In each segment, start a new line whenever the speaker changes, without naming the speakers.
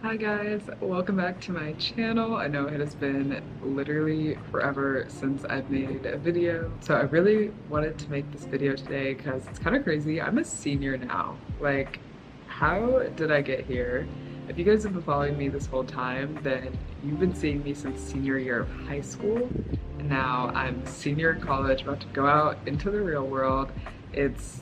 Hi guys, welcome back to my channel. I know it has been literally forever since I've made a video. So I really wanted to make this video today because it's kind of crazy. I'm a senior now. Like, how did I get here? If you guys have been following me this whole time, then you've been seeing me since senior year of high school. And now I'm senior in college, about to go out into the real world. It's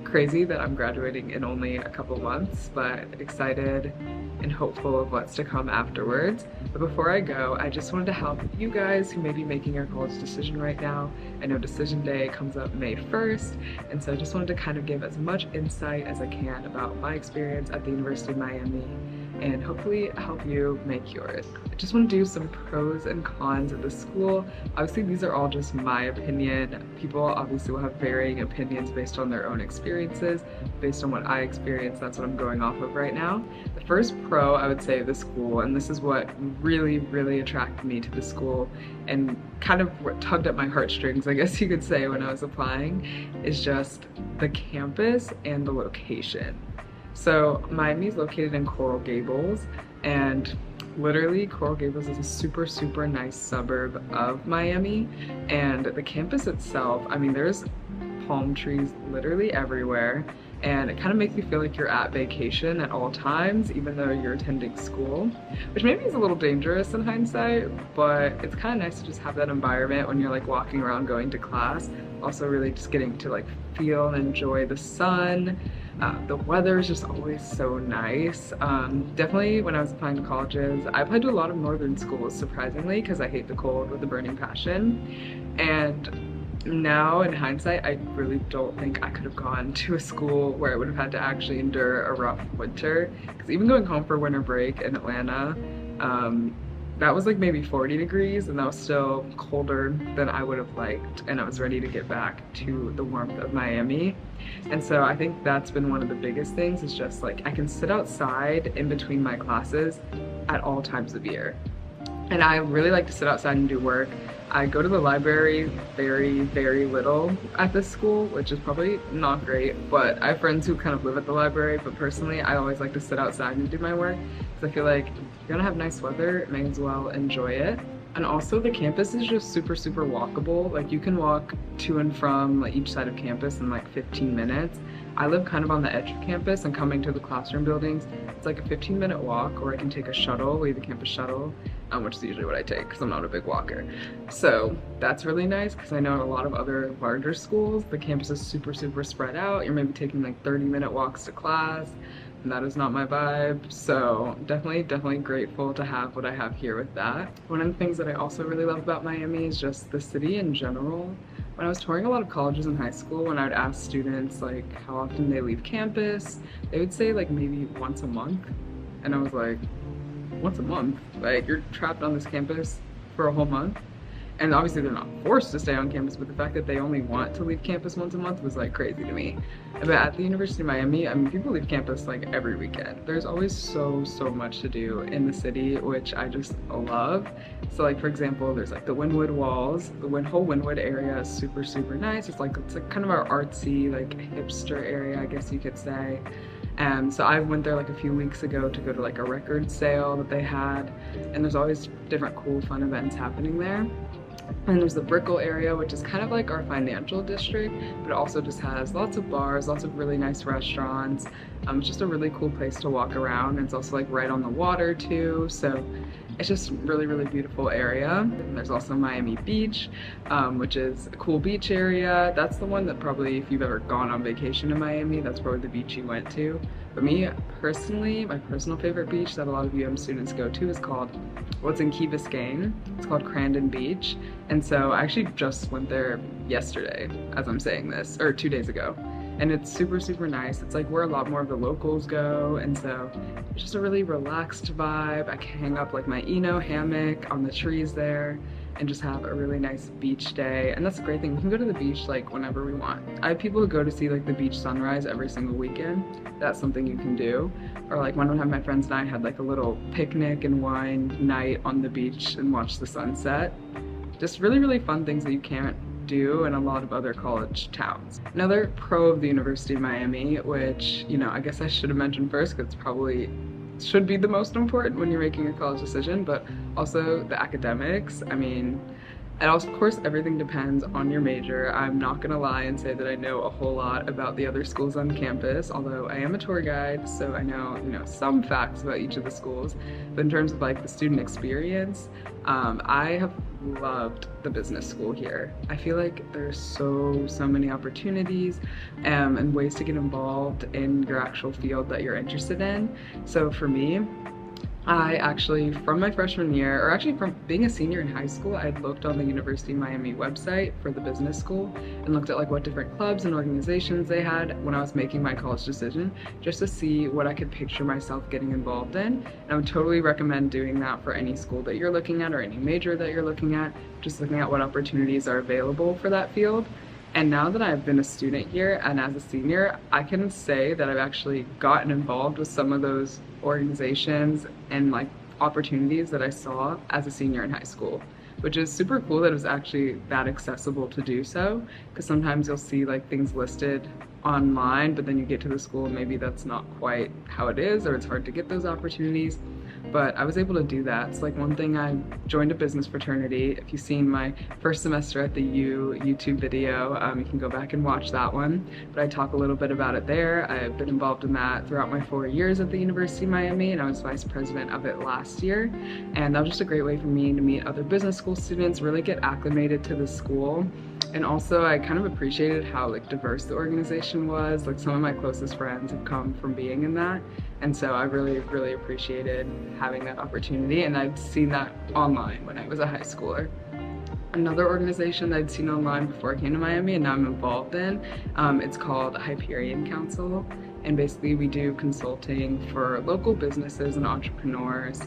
crazy that I'm graduating in only a couple months, but excited and hopeful of what's to come afterwards. But before I go, I just wanted to help you guys who may be making your college decision right now. I know decision day comes up May 1st, and so I just wanted to kind of give as much insight as I can about my experience at the University of Miami and hopefully help you make yours. I just want to do some pros and cons of the school. Obviously, these are all just my opinion. People obviously will have varying opinions based on their own experiences. Based on what I experienced, that's what I'm going off of right now. The first pro I would say of the school, and this is what really attracted me to the school and kind of what tugged at my heartstrings, I guess you could say, when I was applying, is just the campus and the location. So Miami is located in Coral Gables, and literally Coral Gables is a super nice suburb of Miami, and the campus itself, I mean, there's palm trees literally everywhere, and it kind of makes you feel like you're at vacation at all times, even though you're attending school, which maybe is a little dangerous in hindsight, but it's kind of nice to just have that environment when you're like walking around going to class. Also really just getting to like feel and enjoy the sun. The weather is just always so nice. Definitely when I was applying to colleges, I applied to a lot of northern schools, surprisingly, because I hate the cold with a burning passion. And now in hindsight, I really don't think I could have gone to a school where I would have had to actually endure a rough winter. Because even going home for winter break in Atlanta, that was like maybe 40 degrees, and that was still colder than I would have liked, and I was ready to get back to the warmth of Miami. And so I think that's been one of the biggest things, is just like I can sit outside in between my classes at all times of year. And I really like to sit outside and do work. I go to the library very little at this school, which is probably not great, but I have friends who kind of live at the library, but personally I always like to sit outside and do my work because I feel like if you're gonna have nice weather, may as well enjoy it. And also the campus is just super walkable. Like you can walk to and from like each side of campus in like 15 minutes. I live kind of on the edge of campus, and coming to the classroom buildings, it's like a 15-minute walk, or I can take a shuttle, leave the campus shuttle, which is usually what I take because I'm not a big walker. So that's really nice, because I know in a lot of other larger schools, the campus is super spread out. You're maybe taking like 30-minute walks to class, and that is not my vibe. So definitely grateful to have what I have here with that. One of the things that I also really love about Miami is just the city in general. When I was touring a lot of colleges in high school, when I would ask students like how often they leave campus, they would say like maybe once a month. And I was like, once a month? Like, you're trapped on this campus for a whole month? And obviously they're not forced to stay on campus, but the fact that they only want to leave campus once a month was like crazy to me. But at the University of Miami, I mean, people leave campus like every weekend. There's always so much to do in the city, which I just love. So like, for example, there's like the Wynwood Walls. The whole Wynwood area is super nice. It's like kind of our artsy, like hipster area, I guess you could say. So I went there like a few weeks ago to go to like a record sale that they had, and there's always different cool fun events happening there. And there's the Brickell area, which is kind of like our financial district, but it also just has lots of bars, lots of really nice restaurants. It's just a really cool place to walk around. And it's also like right on the water too, so it's just really beautiful area. And there's also Miami Beach, which is a cool beach area. That's the one that probably, if you've ever gone on vacation in Miami, that's probably the beach you went to. But me personally, my personal favorite beach that a lot of UM students go to is called, well, it's in Key Biscayne. It's called Crandon Beach. And so I actually just went there yesterday, as I'm saying this, or 2 days ago. And it's super nice. It's like where a lot more of the locals go, and so it's just a really relaxed vibe. I can hang up like my Eno hammock on the trees there and just have a really nice beach day. And that's a great thing. We can go to the beach like whenever we want. I have people who go to see like the beach sunrise every single weekend. That's something you can do. Or like one time my friends and I had like a little picnic and wine night on the beach and watched the sunset. Just really fun things that you can't do in a lot of other college towns. Another pro of the University of Miami, which, you know, I guess I should have mentioned first because it's probably should be the most important when you're making a college decision, but also the academics. I mean, and also, of course, everything depends on your major. I'm not gonna lie and say that I know a whole lot about the other schools on campus, although I am a tour guide, so I know, some facts about each of the schools. But in terms of like the student experience, I have loved the business school here. I feel like there's so many opportunities and ways to get involved in your actual field that you're interested in. So for me, I actually, from my freshman year, or actually from being a senior in high school, I had looked on the University of Miami website for the business school and looked at like what different clubs and organizations they had when I was making my college decision, just to see what I could picture myself getting involved in. And I would totally recommend doing that for any school that you're looking at or any major that you're looking at, just looking at what opportunities are available for that field. And now that I've been a student here and as a senior, I can say that I've actually gotten involved with some of those organizations and like opportunities that I saw as a senior in high school, which is super cool that it was actually that accessible to do so, because sometimes you'll see like things listed online, but then you get to the school and maybe that's not quite how it is, or it's hard to get those opportunities. But I was able to do that. It's like one thing, I joined a business fraternity. If you've seen my first semester at the U YouTube video, you can go back and watch that one. But I talk a little bit about it there. I've been involved in that throughout my 4 years at the University of Miami, and I was vice president of it last year. And that was just a great way for me to meet other business school students, really get acclimated to the school. And also I kind of appreciated how like diverse the organization was. Like some of my closest friends have come from being in that. And so I really appreciated having that opportunity, and I'd seen that online when I was a high schooler. Another organization that I'd seen online before I came to Miami and now I'm involved in, it's called Hyperion Council. And basically we do consulting for local businesses and entrepreneurs.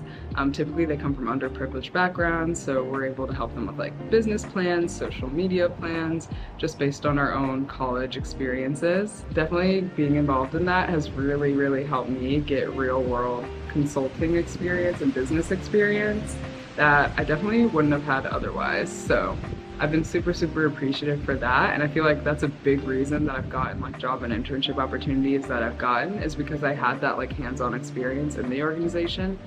Typically they come from underprivileged backgrounds, so we're able to help them with like business plans, social media plans, just based on our own college experiences. Definitely being involved in that has really helped me get real world consulting experience and business experience that I definitely wouldn't have had otherwise. So I've been super appreciative for that, and I feel like that's a big reason that I've gotten like job and internship opportunities that I've gotten, is because I had that like hands-on experience in the organization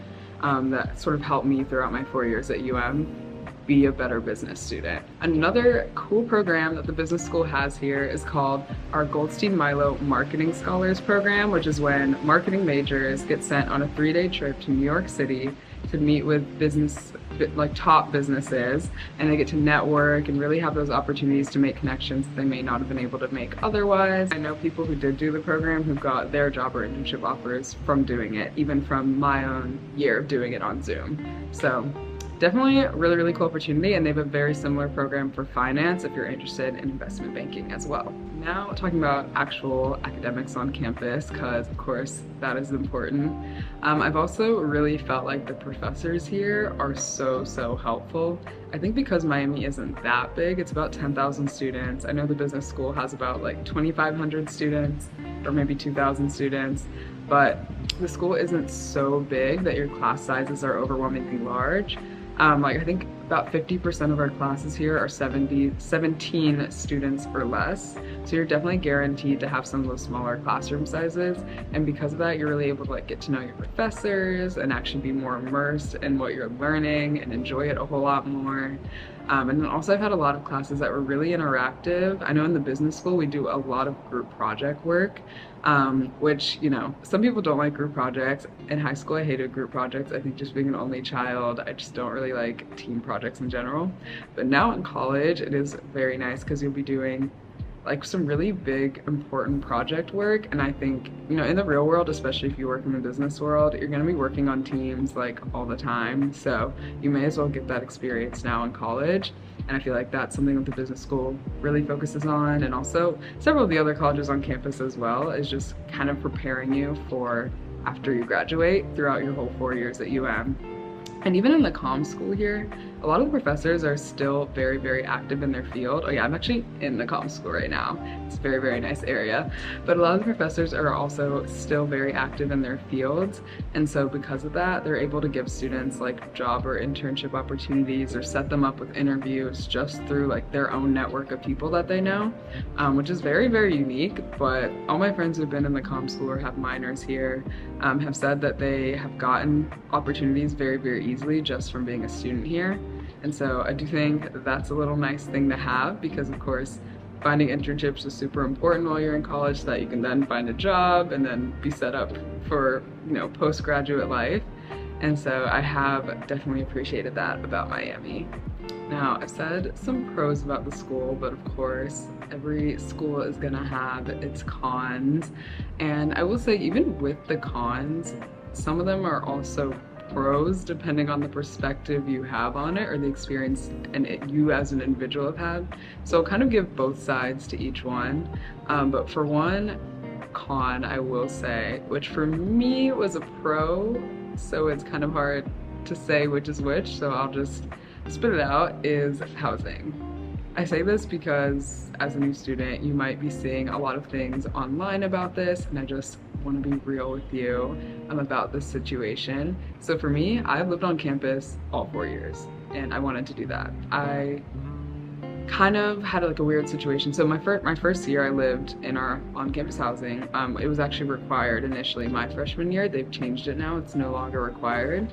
that sort of helped me throughout my 4 years at UM be a better business student. Another cool program that the business school has here is called our Goldstein Milo Marketing Scholars Program, which is when marketing majors get sent on a 3-day trip to New York City to meet with top businesses, and they get to network and really have those opportunities to make connections that they may not have been able to make otherwise. I know people who did do the program who got their job or internship offers from doing it, even from my own year of doing it on Zoom. So definitely a really cool opportunity, and they have a very similar program for finance if you're interested in investment banking as well. Now talking about actual academics on campus, because of course that is important. I've also really felt like the professors here are so helpful. I think because Miami isn't that big, it's about 10,000 students. I know the business school has about like 2,500 students or maybe 2,000 students, but the school isn't so big that your class sizes are overwhelmingly large. I think about 50% of our classes here are 17 students or less. So you're definitely guaranteed to have some of those smaller classroom sizes. And because of that, you're really able to like get to know your professors and actually be more immersed in what you're learning and enjoy it a whole lot more. And then also I've had a lot of classes that were really interactive. I know in the business school we do a lot of group project work, which, some people don't like group projects. In high school I hated group projects. I think just being an only child, I just don't really like team projects in general. But now in college it is very nice because you'll be doing like some really big important project work, and I think in the real world, especially if you work in the business world, you're going to be working on teams like all the time, so you may as well get that experience now in college. And I feel like that's something that the business school really focuses on, and also several of the other colleges on campus as well, is just kind of preparing you for after you graduate throughout your whole 4 years at UM. And even in the comm school here, a lot of the professors are still very, very active in their field. Oh yeah, I'm actually in the comm school right now. It's a very, very nice area. But a lot of the professors are also still very active in their fields. And so because of that, they're able to give students like job or internship opportunities or set them up with interviews just through like their own network of people that they know, which is very, very unique. But all my friends who've been in the comm school or have minors here have said that they have gotten opportunities very, very easily just from being a student here. And so I do think that's a little nice thing to have, because of course finding internships is super important while you're in college so that you can then find a job and then be set up for, you know, postgraduate life. And so I have definitely appreciated that about Miami. Now, I've said some pros about the school, but of course every school is gonna have its cons. And I will say, even with the cons, some of them are also pros depending on the perspective you have on it or the experience you as an individual have had. So I'll kind of give both sides to each one. But for one con, I will say, which for me was a pro, so it's kind of hard to say which is which, so I'll just spit it out, is housing. I say this because as a new student, you might be seeing a lot of things online about this, and I just want to be real with you about this situation. So for me, I've lived on campus all 4 years, and I wanted to do that. I kind of had like a weird situation. So my first year I lived in our on-campus housing. It was actually required initially my freshman year. They've changed it now, it's no longer required.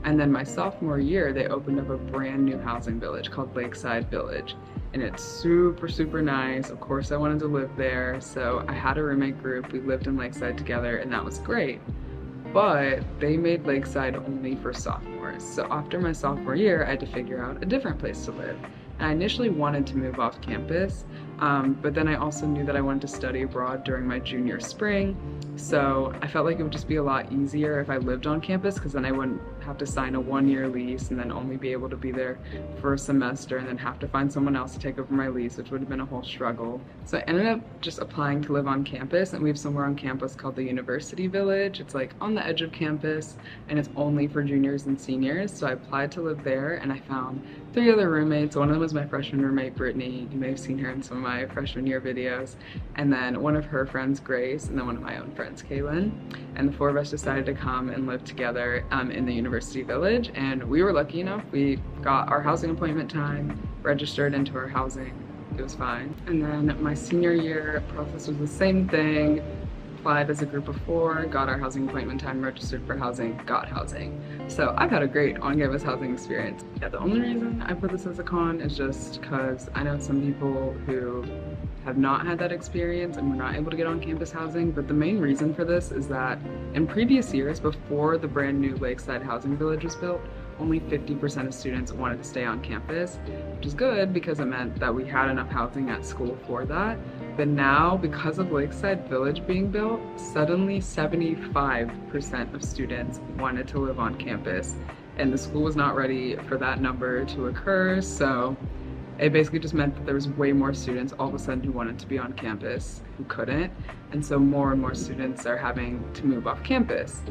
And then my sophomore year, they opened up a brand new housing village called Lakeside Village. And it's super, super nice. Of course, I wanted to live there, so I had a roommate group. We lived in Lakeside together, and that was great. But they made Lakeside only for sophomores. So after my sophomore year, I had to figure out a different place to live. And I initially wanted to move off campus, but then I also knew that I wanted to study abroad during my junior spring. So I felt like it would just be a lot easier if I lived on campus, because then I wouldn't have to sign a 1-year lease and then only be able to be there for a semester and then have to find someone else to take over my lease, which would have been a whole struggle. So I ended up just applying to live on campus, and we have somewhere on campus called the University Village. It's like on the edge of campus, and it's only for juniors and seniors. So I applied to live there, and I found 3 other roommates. One of them was my freshman roommate, Brittany. You may have seen her in some of my freshman year videos. And then one of her friends, Grace, and then one of my own friends, Kaylin. And the 4 of us decided to come and live together in the University Village. And we were lucky enough. We got our housing appointment time, registered into our housing. It was fine. And then my senior year process was the same thing. Applied as a group of 4, got our housing appointment time, registered for housing, got housing. So I've had a great on-campus housing experience. Yeah, the only reason I put this as a con is just because I know some people who have not had that experience and were not able to get on-campus housing, but the main reason for this is that in previous years, before the brand new Lakeside Housing Village was built, only 50% of students wanted to stay on campus, which is good because it meant that we had enough housing at school for that. But now, because of Lakeside Village being built, suddenly 75% of students wanted to live on campus, and the school was not ready for that number to occur. So it basically just meant that there was way more students all of a sudden who wanted to be on campus who couldn't, and so more and more students are having to move off campus.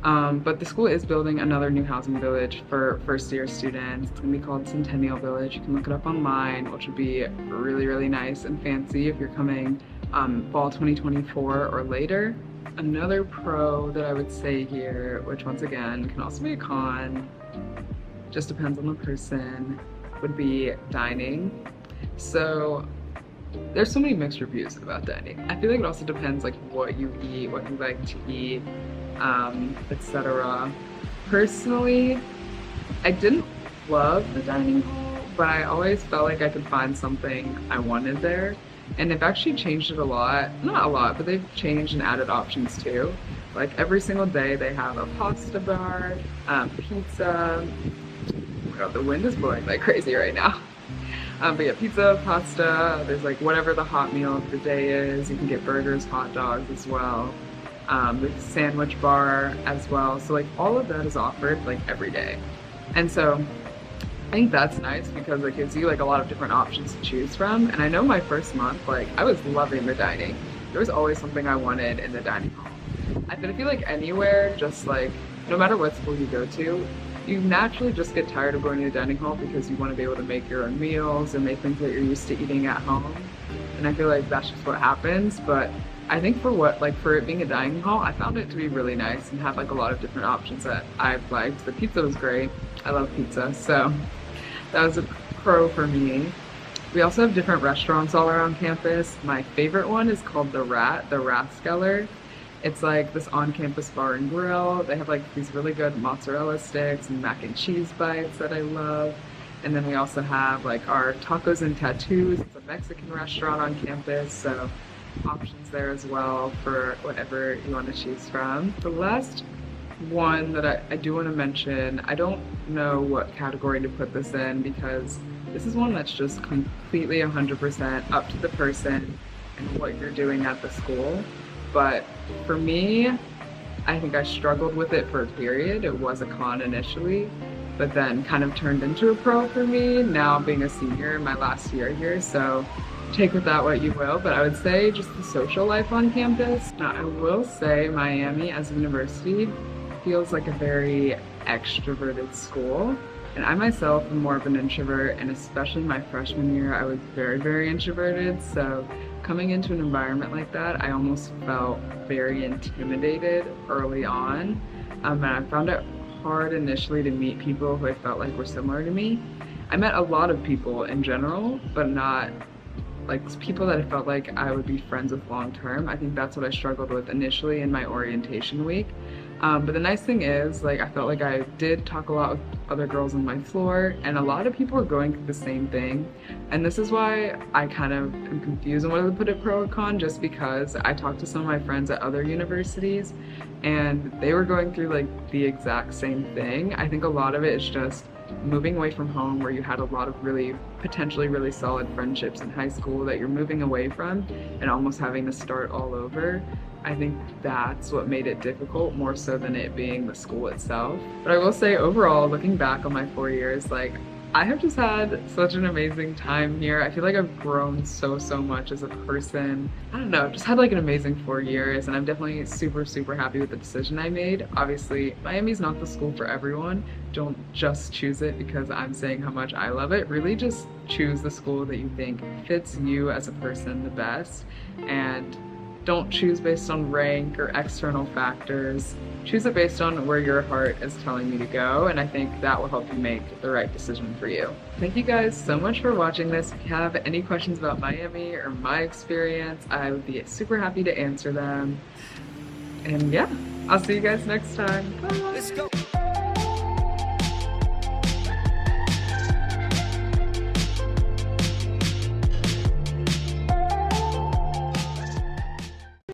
But the school is building another new housing village for first-year students. It's gonna be called Centennial Village. You can look it up online, which would be really, really nice and fancy if you're coming fall 2024 or later. Another pro that I would say here, which once again can also be a con, just depends on the person, would be dining. So there's so many mixed reviews about dining. I feel like it also depends like what you eat, what you like to eat, etc. Personally, I didn't love the dining hall, but I always felt like I could find something I wanted there. And they've actually changed it a lot. Not a lot, but they've changed and added options too. Like every single day they have a pasta bar, pizza. Oh my god, the wind is blowing like crazy right now. But yeah, pizza, pasta, there's like whatever the hot meal of the day is. You can get burgers, hot dogs as well. There's a sandwich bar as well. So like all of that is offered like every day. And so I think that's nice because it gives you like a lot of different options to choose from. And I know my first month, like I was loving the dining. There was always something I wanted in the dining hall. I feel like anywhere, just like no matter what school you go to, you naturally just get tired of going to the dining hall because you want to be able to make your own meals and make things that you're used to eating at home. And I feel like that's just what happens. But I think for it being a dining hall, I found it to be really nice and have like a lot of different options that I've liked. The pizza was great. I love pizza, so that was a pro for me. We also have different restaurants all around campus. My favorite one is called the Rathskeller. It's like this on-campus bar and grill. They have like these really good mozzarella sticks and mac and cheese bites that I love. And then we also have like our Tacos and Tattoos. It's a Mexican restaurant on campus, so options there as well for whatever you want to choose from. The last one that I do want to mention, I don't know what category to put this in because this is one that's just completely 100% up to the person and what you're doing at the school. But for me, I think I struggled with it for a period. It was a con initially, but then kind of turned into a pro for me now being a senior in my last year here. So take with that what you will, but I would say just the social life on campus. Now, I will say Miami as a university feels like a very extroverted school. And I myself am more of an introvert, and especially my freshman year, I was very, very introverted. So coming into an environment like that, I almost felt very intimidated early on. And I found it hard initially to meet people who I felt like were similar to me. I met a lot of people in general, but not like people that I felt like I would be friends with long term. I think that's what I struggled with initially in my orientation week. But the nice thing is, like, I felt like I did talk a lot with other girls on my floor, and a lot of people were going through the same thing. And this is why I kind of am confused on whether to put it pro or con, just because I talked to some of my friends at other universities, and they were going through like the exact same thing. I think a lot of it is just moving away from home, where you had a lot of potentially really solid friendships in high school that you're moving away from and almost having to start all over. I think that's what made it difficult, more so than it being the school itself. But I will say overall, looking back on my 4 years, like, I have just had such an amazing time here. I feel like I've grown so much as a person. I don't know, just had like an amazing 4 years, and I'm definitely super happy with the decision I made. Obviously, Miami's not the school for everyone. Don't just choose it because I'm saying how much I love it. Really just choose the school that you think fits you as a person the best, and don't choose based on rank or external factors. Choose it based on where your heart is telling you to go, and I think that will help you make the right decision for you. Thank you guys so much for watching this. If you have any questions about Miami or my experience, I would be super happy to answer them. And yeah, I'll see you guys next time. Bye!